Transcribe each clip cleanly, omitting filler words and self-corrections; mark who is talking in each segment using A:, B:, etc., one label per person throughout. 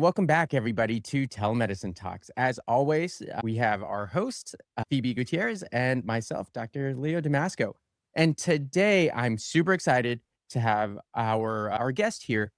A: Welcome back, everybody, to Telemedicine Talks. As always, we have our host, Phoebe Gutierrez, and myself, Dr. Leo Damasco. And today, I'm super excited to have our guest here.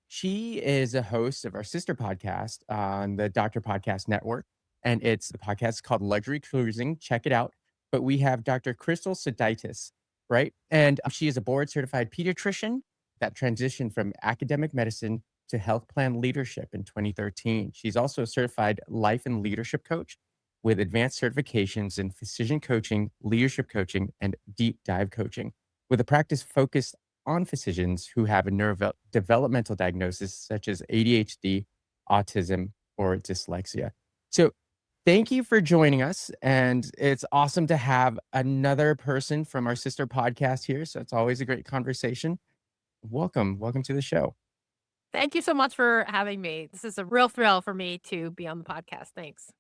A: She is a host of our sister podcast on the Doctor Podcast Network, and it's the podcast called Luxury Cruising. Check it out. But we have Dr. Krystal Sodaitis, right? And she is a board certified pediatrician that transitioned from academic medicine to health plan leadership in 2013. She's also a certified life and leadership coach with advanced certifications in physician coaching, leadership coaching, and deep dive coaching, with a practice focused on physicians who have a neurodevelopmental diagnosis such as ADHD, autism, or dyslexia. So, thank you for joining us. And it's awesome to have another person from our sister podcast here. So, it's always a great conversation. Welcome. Welcome to the show.
B: Thank you so much for having me. This is a real thrill for me to be on the podcast. Thanks.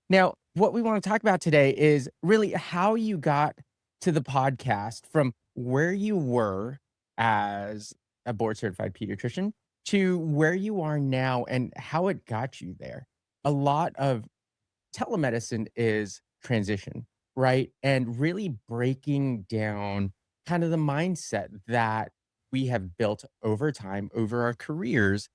A: Now, what we want to talk about today is really how you got to the podcast from where you were as a board certified pediatrician to where you are now and how it got you there. A lot of telemedicine is transition, right? And really breaking down kind of the mindset that we have built over time, over our careers,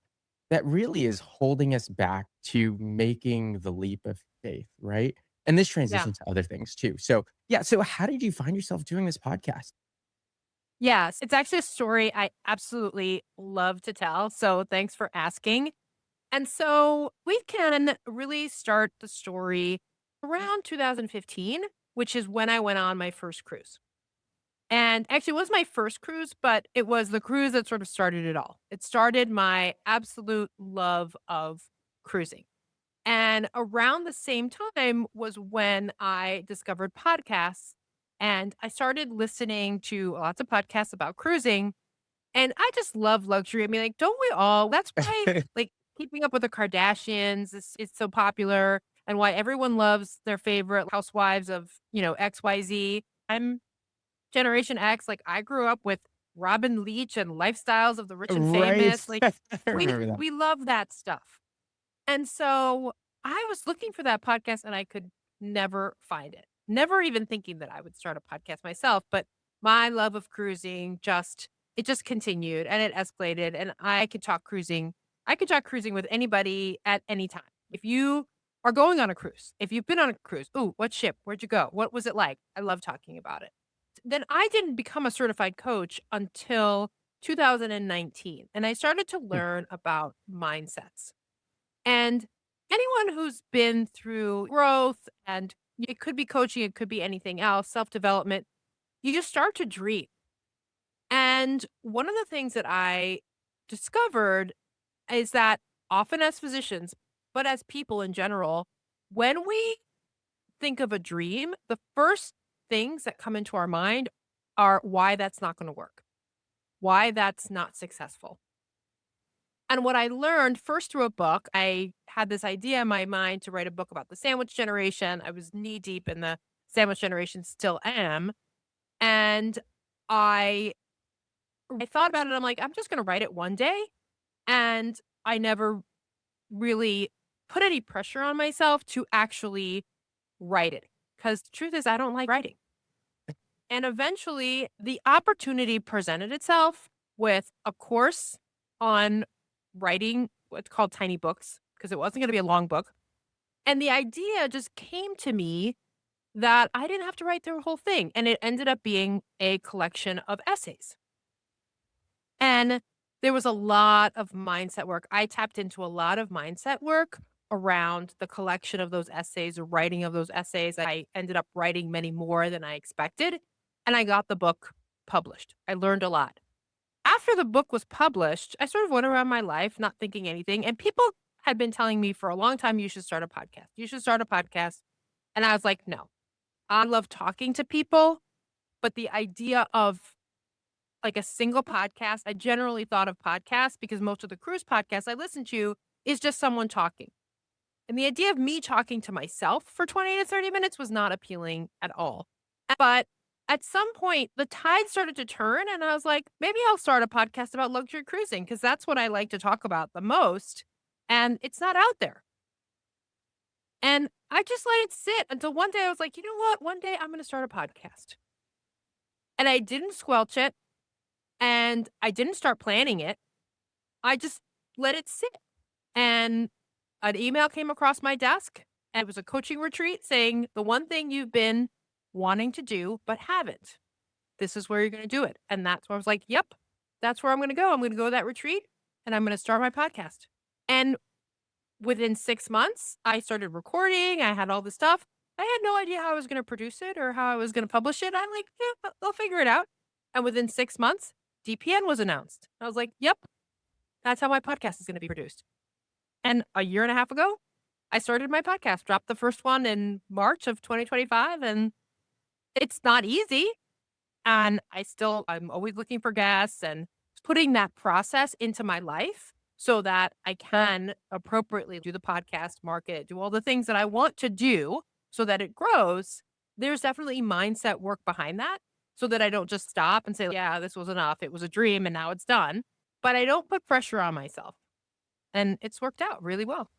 A: that really is holding us back to making the leap of faith, right? And this
B: Yeah.
A: transitions to other things too. So, yeah. So, how did you find yourself doing this podcast?
B: Yes, it's actually a story I absolutely love to tell. So thanks for asking. And so we can really start the story around 2015, which is when I went on my first cruise. And actually, it was my first cruise, but it was the cruise that sort of started it all. It started my absolute love of cruising. And around the same time was when I discovered podcasts and I started listening to lots of podcasts about cruising. And I just love luxury. I mean, like, don't we all? That's why, like, keeping up with the Kardashians is so popular and why everyone loves their favorite housewives of, XYZ. I'm Generation X. Like, I grew up with Robin Leach and lifestyles of the rich and
A: Right.
B: famous. Like,
A: I
B: we
A: remember that.
B: we love that stuff. And so I was looking for that podcast and I could never find it. Never even thinking that I would start a podcast myself, but my love of cruising just continued and it escalated and I could talk cruising. I could talk cruising with anybody at any time. If you are going on a cruise, if you've been on a cruise, ooh, what ship? Where'd you go? What was it like? I love talking about it. Then I didn't become a certified coach until 2019 and I started to
A: Hmm.
B: learn about mindsets. And anyone who's been through growth and it could be coaching, it could be anything else, self-development, you just start to dream. And one of the things that I discovered is that often as physicians, but as people in general, when we think of a dream, the first things that come into our mind are why that's not going to work, why that's not successful. And what I learned first through a book, I had this idea in my mind to write a book about the sandwich generation. I was knee deep in the sandwich generation, still am. And I I thought about it. I'm like, I'm just going to write it one day. And I never really put any pressure on myself to actually write it. Because the truth is, I don't like writing. And eventually, the opportunity presented itself with a course on writing what's called tiny books, because it wasn't going to be a long book. And the idea just came to me that I didn't have to write the whole thing. And it ended up being a collection of essays. And there was a lot of mindset work. I tapped into a lot of mindset work around the collection of those essays, the writing of those essays. I ended up writing many more than I expected. And I got the book published. I learned a lot. After the book was published, I sort of went around my life not thinking anything. And people had been telling me for a long time, you should start a podcast. You should start a podcast. And I was like, no, I love talking to people. But the idea of like a single podcast, I generally thought of podcasts because most of the cruise podcasts I listen to is just someone talking. And the idea of me talking to myself for 20 to 30 minutes was not appealing at all. But at some point, the tide started to turn, and I was like, maybe I'll start a podcast about luxury cruising because that's what I like to talk about the most. and it's not out there. And I just let it sit until one day I was like, you know what? One day I'm going to start a podcast. And I didn't squelch it and I didn't start planning it. I just let it sit. And an email came across my desk and it was a coaching retreat saying the one thing you've been wanting to do but haven't. This is where you're going to do it. And that's where I was like, yep, that's where I'm going to go. I'm going to go to that retreat and I'm going to start my podcast. And within 6 months, I started recording. I had all this stuff. I had no idea how I was going to produce it or how I was going to publish it. I'm like, yeah, I'll figure it out. And within 6 months, DPN was announced. I was like, yep, that's how my podcast is going to be produced. And a year and a half ago, I started my podcast, dropped the first one in March of 2025. And it's not easy. And I'm always looking for guests and putting that process into my life so that I can appropriately do the podcast, market, do all the things that I want to do so that it grows. There's definitely mindset work behind that so that I don't just stop and say, yeah, this was enough. It was a dream and now it's done. But I don't put pressure on myself. And it's worked out really well.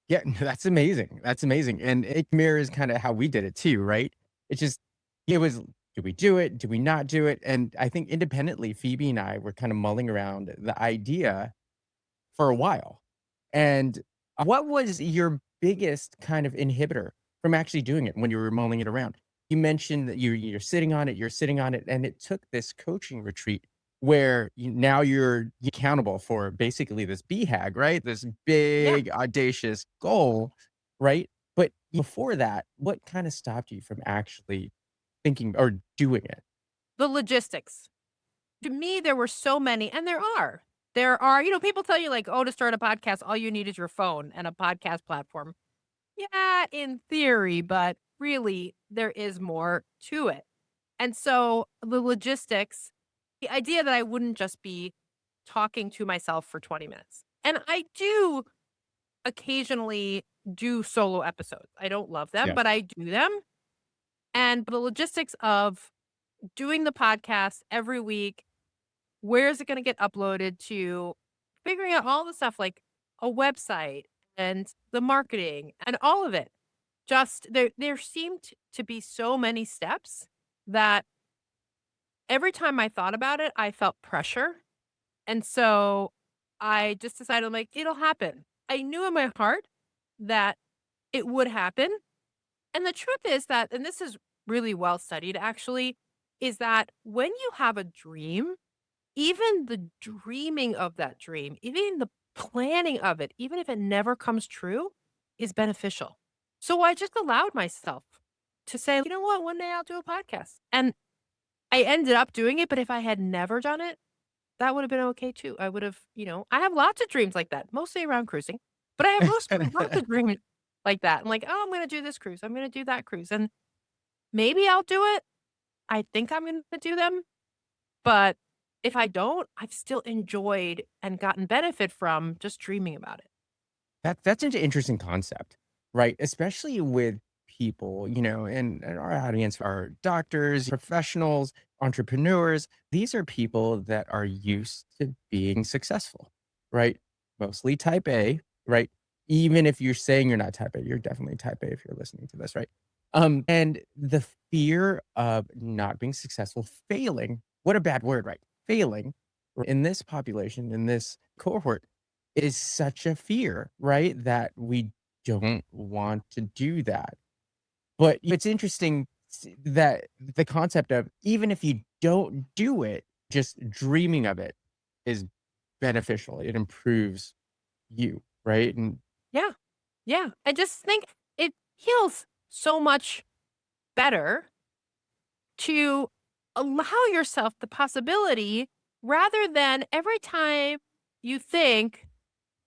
A: Yeah, that's amazing. That's amazing. And it mirrors kind of how we did it too, right? It's just, it was, do we do it? Do we not do it? And I think independently, Phoebe and I were kind of mulling around the idea for a while. And what was your biggest kind of inhibitor from actually doing it when you were mulling it around? You mentioned that you're sitting on it, and it took this coaching retreat where now you're accountable for basically this BHAG, right? This
B: Yeah.
A: big, audacious goal, right? But before that, what kind of stopped you from actually thinking or doing it?
B: The logistics. To me, there were so many, and there are, people tell you like, oh, to start a podcast, all you need is your phone and a podcast platform. Yeah, in theory, but really there is more to it. And so the logistics, the idea that I wouldn't just be talking to myself for 20 minutes. And I do occasionally do solo episodes. I don't love them,
A: Yeah.
B: but I do them. And the logistics of doing the podcast every week, where is it going to get uploaded to, figuring out all the stuff like a website and the marketing and all of it. Just there seemed to be so many steps that every time I thought about it, I felt pressure. And so I just decided, I'm like, it'll happen. I knew in my heart that it would happen. And the truth is that, and this is really well studied actually, is that when you have a dream, even the dreaming of that dream, even the planning of it, even if it never comes true, is beneficial. So I just allowed myself to say, you know what, one day I'll do a podcast. And I ended up doing it, but if I had never done it, that would have been okay too. I would have, I have lots of dreams like that, mostly around cruising, but I have lots of dreams like that. I'm like, oh, I'm going to do this cruise. I'm going to do that cruise. And maybe I'll do it. I think I'm going to do them. But if I don't, I've still enjoyed and gotten benefit from just dreaming about it.
A: That's an interesting concept, right? Especially with people, and our audience are doctors, professionals, entrepreneurs. These are people that are used to being successful, right? Mostly type A, right? Even if you're saying you're not type A, you're definitely type A if you're listening to this, right? And the fear of not being successful, failing, what a bad word, right? Failing in this population, in this cohort is such a fear, right? That we don't want to do that. But it's interesting that the concept of even if you don't do it, just dreaming of it is beneficial. It improves you, right? And
B: Yeah. Yeah. I just think it feels so much better to allow yourself the possibility rather than every time you think,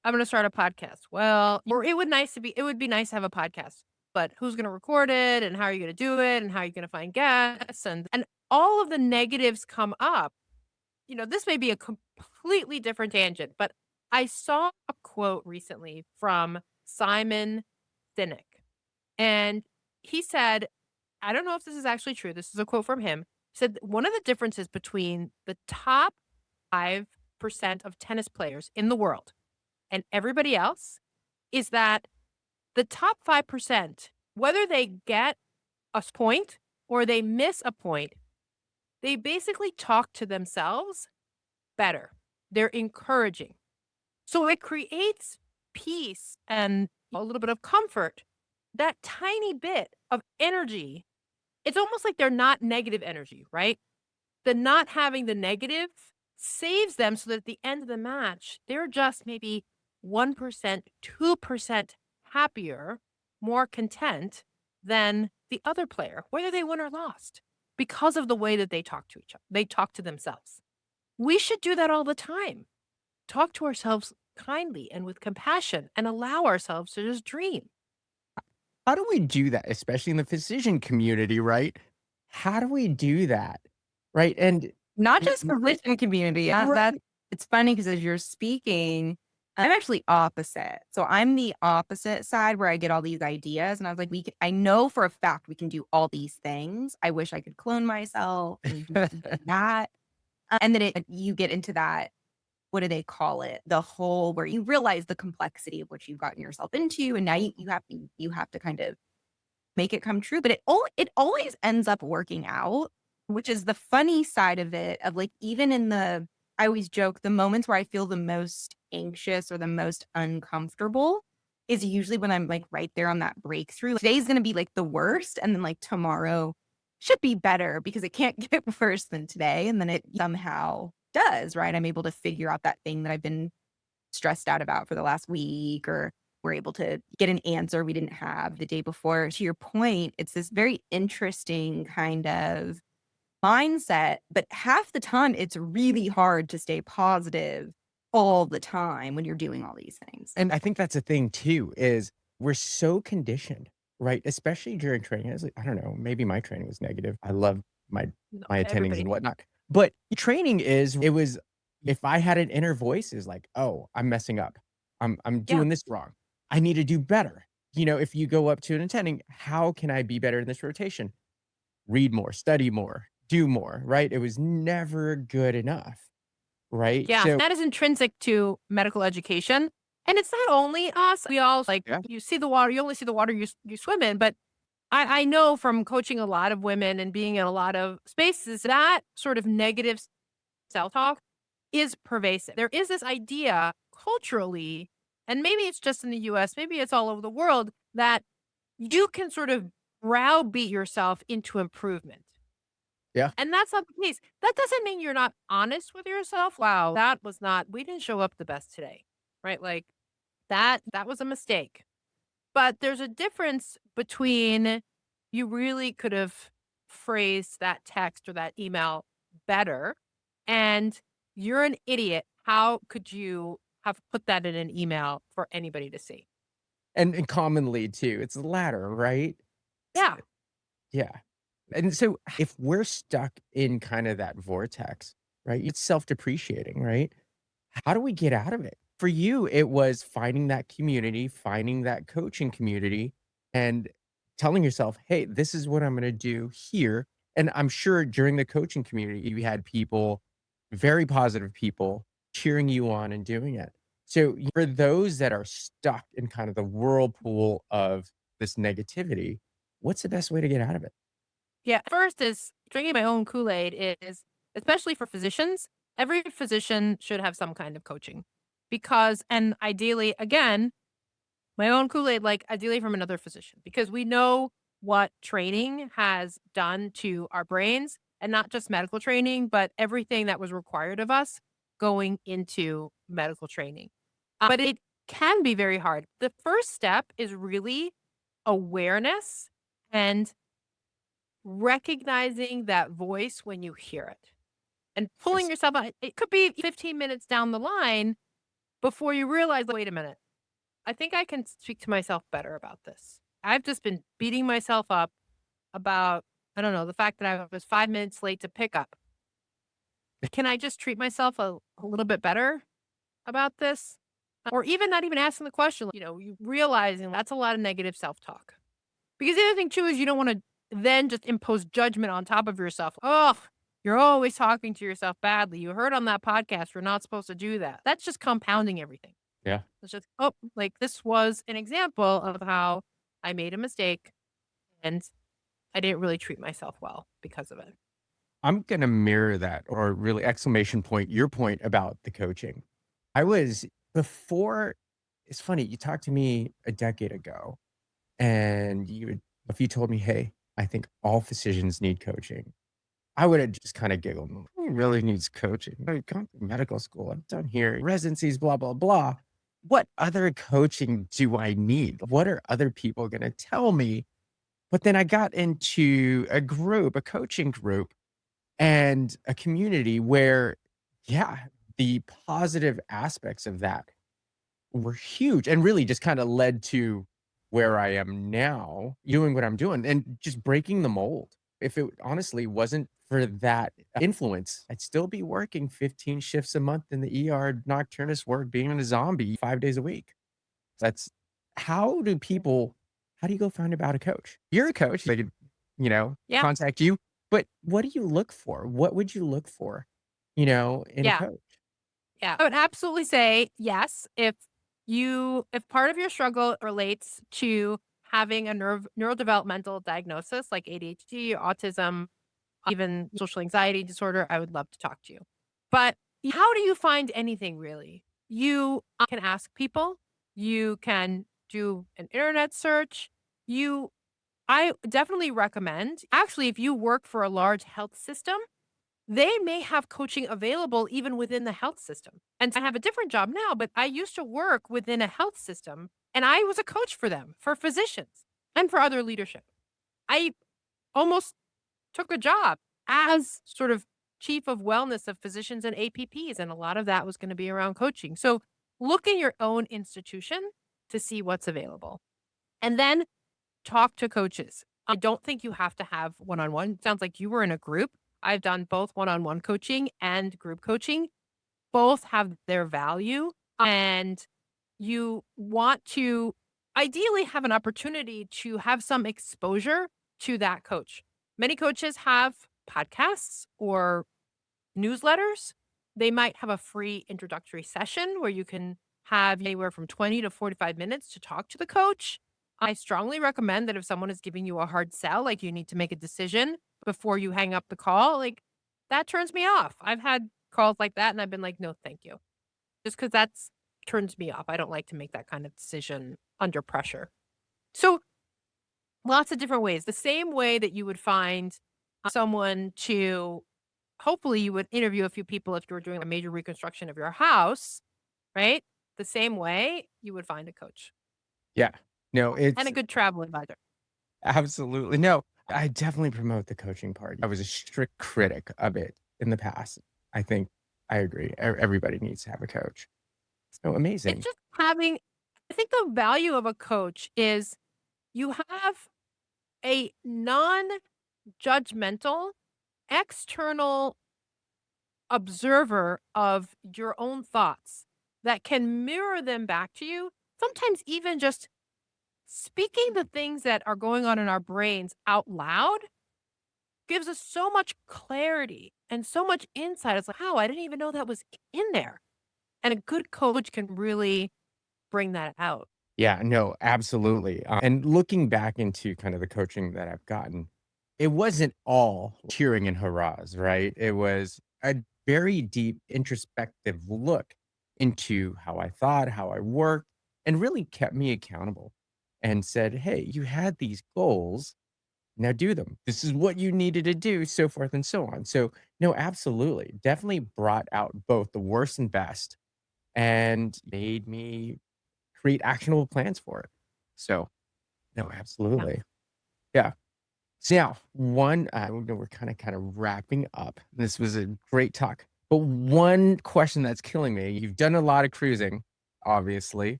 B: I'm going to start a podcast. Well, or it would be nice to have a podcast, but who's going to record it and how are you going to do it and how are you going to find guests and all of the negatives come up. This may be a completely different tangent, but I saw a quote recently from Simon Sinek. And he said, I don't know if this is actually true. This is a quote from him. He said, one of the differences between the top 5% of tennis players in the world and everybody else is that the top 5%, whether they get a point or they miss a point, they basically talk to themselves better. They're encouraging. So it creates peace and a little bit of comfort. That tiny bit of energy, it's almost like they're not negative energy, right? The not having the negative saves them so that at the end of the match, they're just maybe 1%, 2% happier, more content than the other player, whether they won or lost, because of the way that they talk to each other. They talk to themselves. We should do that all the time. Talk to ourselves kindly and with compassion and allow ourselves to just dream.
A: How do we do that, especially in the physician community, right? How do we do that? Right? And
C: Not
A: y
C: just the Christian community.
A: right.
C: It's funny because as you're speaking, I'm actually opposite. So I'm the opposite side where I get all these ideas, and I was like, I know for a fact we can do all these things. I wish I could clone myself and do that. And then you get into that. What do they call it? The whole where you realize the complexity of what you've gotten yourself into, and now you have to kind of make it come true. But it always ends up working out, which is the funny side of it. Of like even in the I always joke the moments where I feel the most anxious or the most uncomfortable is usually when I'm like right there on that breakthrough. Like, today's gonna be like the worst, and then like tomorrow should be better because it can't get worse than today. And then it somehow does, right? I'm able to figure out that thing that I've been stressed out about for the last week, or we're able to get an answer we didn't have the day before. To your point, it's this very interesting kind of mindset, but half the time it's really hard to stay positive all the time when you're doing all these things.
A: And I think that's a thing too, is we're so conditioned, right? Especially during training. I don't know, maybe my training was negative. I love my
B: No,
A: my attendings
B: everybody.
A: and whatnot. But training it was if I had an inner voice is like, oh, I'm messing up. I'm
B: Yeah.
A: doing this wrong. I need to do better. If you go up to an attending, how can I be better in this rotation? Read more, study more, do more, right? It was never good enough, right?
B: Yeah,
A: So
B: that is intrinsic to medical education. And it's not only us. We all like
A: yeah.
B: you see the water, you only see the water you swim in. But I know from coaching a lot of women and being in a lot of spaces that sort of negative self-talk is pervasive. There is this idea culturally, and maybe it's just in the US, maybe it's all over the world, that you can sort of browbeat yourself into improvement.
A: Yeah.
B: And that's not the case. That doesn't mean you're not honest with yourself. Wow, we didn't show up the best today. Right? Like that was a mistake. But there's a difference between you really could have phrased that text or that email better and you're an idiot. How could you have put that in an email for anybody to see?
A: And commonly too, it's the latter, right?
B: Yeah.
A: Yeah. And so if we're stuck in kind of that vortex, right? It's self-depreciating, right? How do we get out of it? For you, it was finding that community, finding that coaching community, and telling yourself, hey, this is what I'm going to do here. And I'm sure during the coaching community, you had people, very positive people, cheering you on and doing it. So for those that are stuck in kind of the whirlpool of this negativity, what's the best way to get out of it?
B: Yeah. First is drinking my own Kool-Aid is, especially for physicians, every physician should have some kind of coaching because, and ideally, again, my own Kool-Aid, like ideally from another physician, because we know what training has done to our brains and not just medical training, but everything that was required of us going into medical training. But it can be very hard. The first step is really awareness and recognizing that voice when you hear it and pulling
A: Yes.
B: yourself out. It could be 15 minutes down the line before you realize, wait a minute, I think I can speak to myself better about this. I've just been beating myself up about, I don't know, the fact that I was 5 minutes late to pick up. Can I just treat myself a little bit better about this? Or even not even asking the question, you realizing that's a lot of negative self talk. Because the other thing too is you don't want to then just impose judgment on top of yourself. Oh, you're always talking to yourself badly. You heard on that podcast, you're not supposed to do that. That's just compounding everything.
A: Yeah.
B: It's just, oh, like this was an example of how I made a mistake and I didn't really treat myself well because of it.
A: I'm gonna mirror that or really exclamation point, your point about the coaching. I was before it's funny, you talked to me a decade ago and if you told me, "Hey, I think all physicians need coaching," I would have just kinda giggled. "Who really needs coaching? I've gone through medical school. I'm done here. Residencies, blah, blah, blah. What other coaching do I need? What are other people gonna tell me?" But then I got into a coaching group and a community where, yeah, the positive aspects of that were huge and really just kinda led to where I am now, doing what I'm doing and just breaking the mold. If it honestly wasn't for that influence, I'd still be working 15 shifts a month in the ER, nocturnist work, being a zombie 5 days a week. That's how do people how do you go find about a coach? You're a coach, they could,
B: Yeah.
A: contact you, but what do you look for? What would you look for, in a
B: Yeah.
A: coach?
B: Yeah. I would absolutely say yes. If part of your struggle relates to having a neurodevelopmental diagnosis like ADHD, autism, even social anxiety disorder, I would love to talk to you. But how do you find anything really? You can ask people, you can do an internet search. You I definitely recommend actually if you work for a large health system, they may have coaching available even within the health system. And I have a different job now, but I used to work within a health system and I was a coach for them, for physicians and for other leadership. I almost took a job as sort of chief of wellness of physicians and APPs, and a lot of that was going to be around coaching. So look in your own institution to see what's available and then talk to coaches. I don't think you have to have one on one. Sounds like you were in a group. I've done both one on one coaching and group coaching. Both have their value, and you want to ideally have an opportunity to have some exposure to that coach. Many coaches have podcasts or newsletters. They might have a free introductory session where you can have anywhere from 20 to 45 minutes to talk to the coach. I strongly recommend that if someone is giving you a hard sell, like you need to make a decision before you hang up the call, like that turns me off. I've had calls like that and I've been like, no, thank you. Just because that's turns me off. I don't like to make that kind of decision under pressure. So lots of different ways. The same way that you would find someone to hopefully you would interview a few people if you were doing a major reconstruction of your house, right? The same way you would find a coach
A: Yeah. No,
B: and
A: it's
B: a good travel advisor.
A: absolutely no, I definitely promote the coaching part. I was a strict critic of it in the past. I think I agree. Everybody needs to have a coach. So
B: It's
A: amazing.
B: just having, I think the value of a coach is you have a non judgmental external observer of your own thoughts that can mirror them back to you. Sometimes even just speaking the things that are going on in our brains out loud gives us so much clarity and so much insight. It's like, "Wow, I didn't even know that was in there." And a good coach can really bring that out.
A: Yeah, no, absolutely. And looking back into kind of the coaching that I've gotten, it wasn't all cheering and hurrahs, right? It was a very deep introspective look into how I thought, how I worked, and really kept me accountable and said, "Hey, you had these goals. Now do them. This is what you needed to do," so forth and so on. So, no, absolutely. Definitely brought out both the worst and best and made me create actionable plans for it. So, no,
B: Yeah.
A: absolutely. Yeah. So now, we're kind of wrapping up. This was a great talk. But one question that's killing me, you've done a lot of cruising, obviously.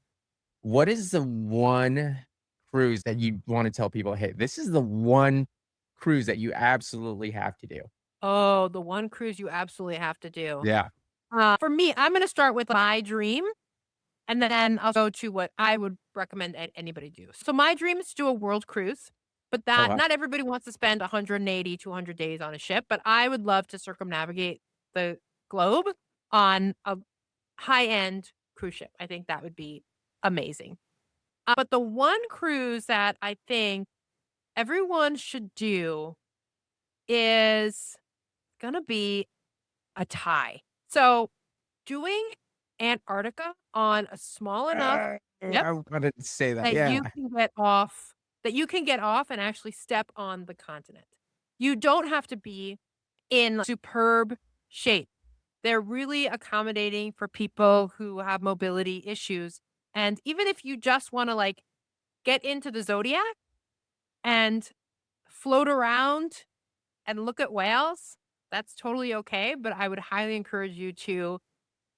A: What is the one cruise that you want to tell people, hey, this is the one cruise that you absolutely have to do?
B: Oh, the one cruise you absolutely have to do.
A: Yeah.
B: For me, I'm gonna start with my dream, and then I'll go to what I would recommend anybody do. So my dream is to do a world cruise, but
A: Oh
B: that
A: wow.
B: not everybody wants to spend 180, 200 days on a ship, but I would love to circumnavigate the globe on a high-end cruise ship. I think that would be amazing. But the one cruise that I think everyone should do is going to be a tie. So doing Antarctica on a small enough ship
A: I wanted to say that.
B: that
A: Yeah.
B: you can get off and actually step on the continent. You don't have to be in superb shape. They're really accommodating for people who have mobility issues. And even if you just want to like get into the Zodiac and float around and look at whales, that's totally okay. But I would highly encourage you to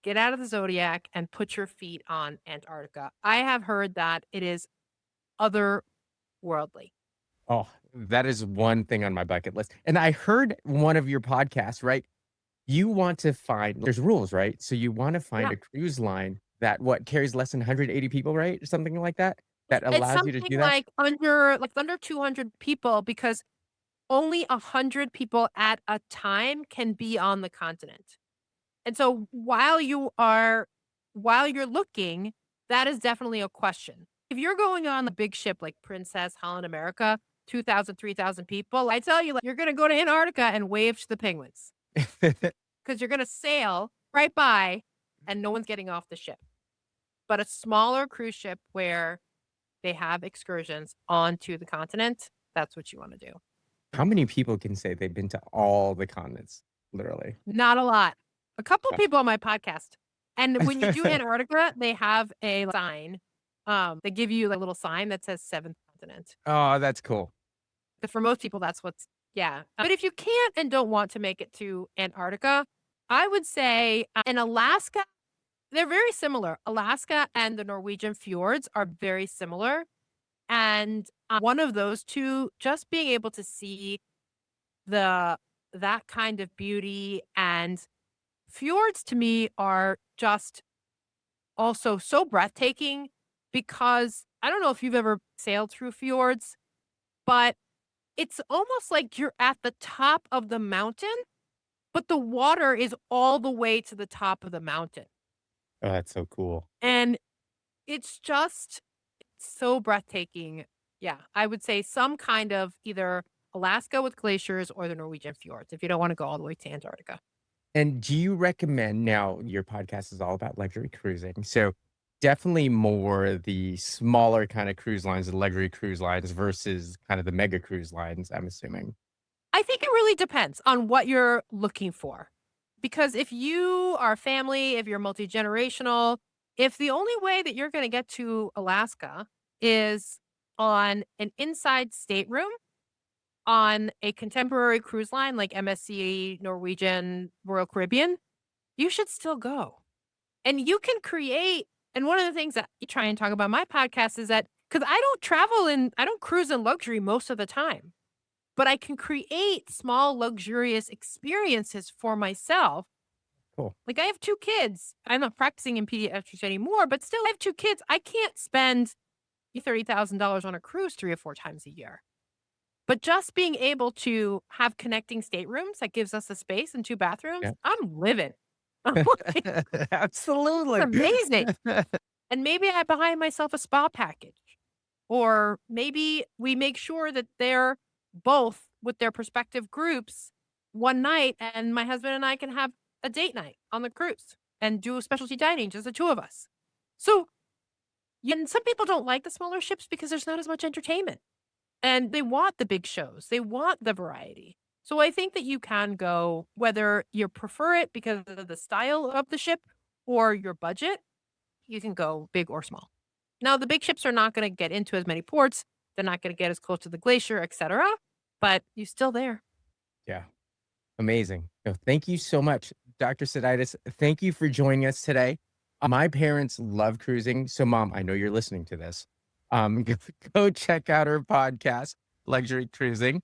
B: get out of the Zodiac and put your feet on Antarctica. I have heard that it is otherworldly.
A: Oh, that is one thing on my bucket list. And I heard one of your podcasts, right? You want to find, there's rules, right? So you want to find
B: Yeah.
A: a cruise line that carries less than 180 people, right? Or something like that, that
B: It's
A: allows you to
B: something
A: do that.
B: under 200 people because only 100 people at a time can be on the continent. And so while you're looking, that is definitely a question. If you're going on a big ship like Princess Holland America, 2,000, 3,000 people, I tell you, like, you're going to go to Antarctica and wave to the penguins because you're going to sail right by and no one's getting off the ship. But a smaller cruise ship where they have excursions onto the continent, that's what you want to do.
A: How many people can say they've been to all the continents, literally?
B: Not a lot. A couple of
A: Gotcha.
B: people on my podcast. And when you do Antarctica, they have a sign. They give you a little sign that says seventh continent.
A: Oh, that's cool.
B: But for most people, that's yeah. But if you can't and don't want to make it to Antarctica, I would say in Alaska, they're very similar. Alaska and the Norwegian fjords are very similar. And one of those two, just being able to see that kind of beauty, and fjords to me are just also so breathtaking because I don't know if you've ever sailed through fjords, but it's almost like you're at the top of the mountain, but the water is all the way to the top of the mountain.
A: Oh, that's so cool.
B: And it's just so breathtaking. Yeah, I would say some kind of either Alaska with glaciers or the Norwegian fjords if you don't want to go all the way to Antarctica.
A: And do you recommend, now your podcast is all about luxury cruising, so definitely more the smaller kind of cruise lines, the luxury cruise lines versus kind of the mega cruise lines, I'm assuming?
B: I think it really depends on what you're looking for. Because if you are a family, if you're multi-generational, if the only way that you're going to get to Alaska is on an inside stateroom on a contemporary cruise line like MSC, Norwegian, Royal Caribbean, you should still go. And you can create, and one of the things that I try and talk about in my podcast is that, because I don't cruise in luxury most of the time, but I can create small, luxurious experiences for myself.
A: Cool.
B: Like I have 2 kids. I'm not practicing in pediatrics anymore, but still I have 2 kids. I can't spend $30,000 on a cruise 3 or 4 times a year. But just being able to have connecting staterooms that gives us a space and 2 bathrooms,
A: Yeah.
B: I'm living. I'm like,
A: Absolutely.
B: it's amazing. And maybe I buy myself a spa package. Or maybe we make sure that they're both with their respective groups one night and my husband and I can have a date night on the cruise and do a specialty dining, just the 2 of us. So, and some people don't like the smaller ships because there's not as much entertainment. And they want the big shows. They want the variety. So I think that you can go, whether you prefer it because of the style of the ship or your budget, you can go big or small. Now, the big ships are not going to get into as many ports. They're not going to get as close to the glacier, etc. But you're still there.
A: Yeah. Amazing. Thank you so much, Dr. Soditis. Thank you for joining us today. My parents love cruising. So, Mom, I know you're listening to this. Go check out her podcast, Luxury Cruising.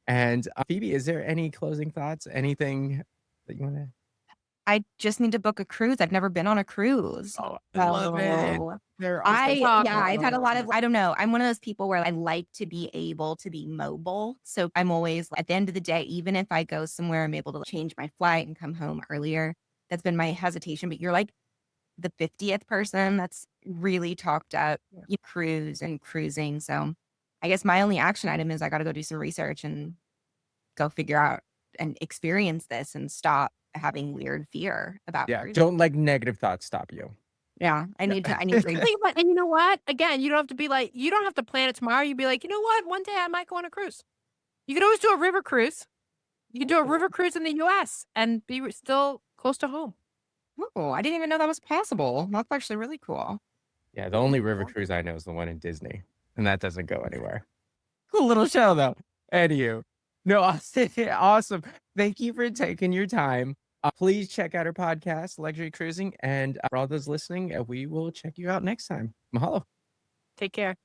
A: And Phoebe, is there any closing thoughts? Anything that you want to?
C: I just need to book a cruise. I've never been on a cruise.
A: Oh, I love it.
C: So
A: They're awesome.
C: I've had a lot of, I don't know. I'm one of those people where I like to be able to be mobile. So I'm always, at the end of the day, even if I go somewhere, I'm able to change my flight and come home earlier. That's been my hesitation. But you're like, the 50th person that's really talked up cruise and cruising. So I guess my only action item is I got to go do some research and go figure out and experience this and stop having weird fear about
A: Yeah.
C: cruising.
A: Don't let negative thoughts stop you.
C: Yeah, I need to.
B: And you know what? Again, you don't have to be like, you don't have to plan it tomorrow. You'd be like, you know what? One day I might go on a cruise. You could always do a river cruise. You can do a river cruise in the U.S. and be still close to home.
C: Oh, I didn't even know that was possible. That's actually really cool.
A: Yeah. The only river cruise I know is the one in Disney, and that doesn't go anywhere. Cool little show, though. Anywho, no, awesome. Thank you for taking your time. Please check out our podcast, Luxury Cruising. And for all those listening, we will check you out next time. Mahalo.
B: Take care.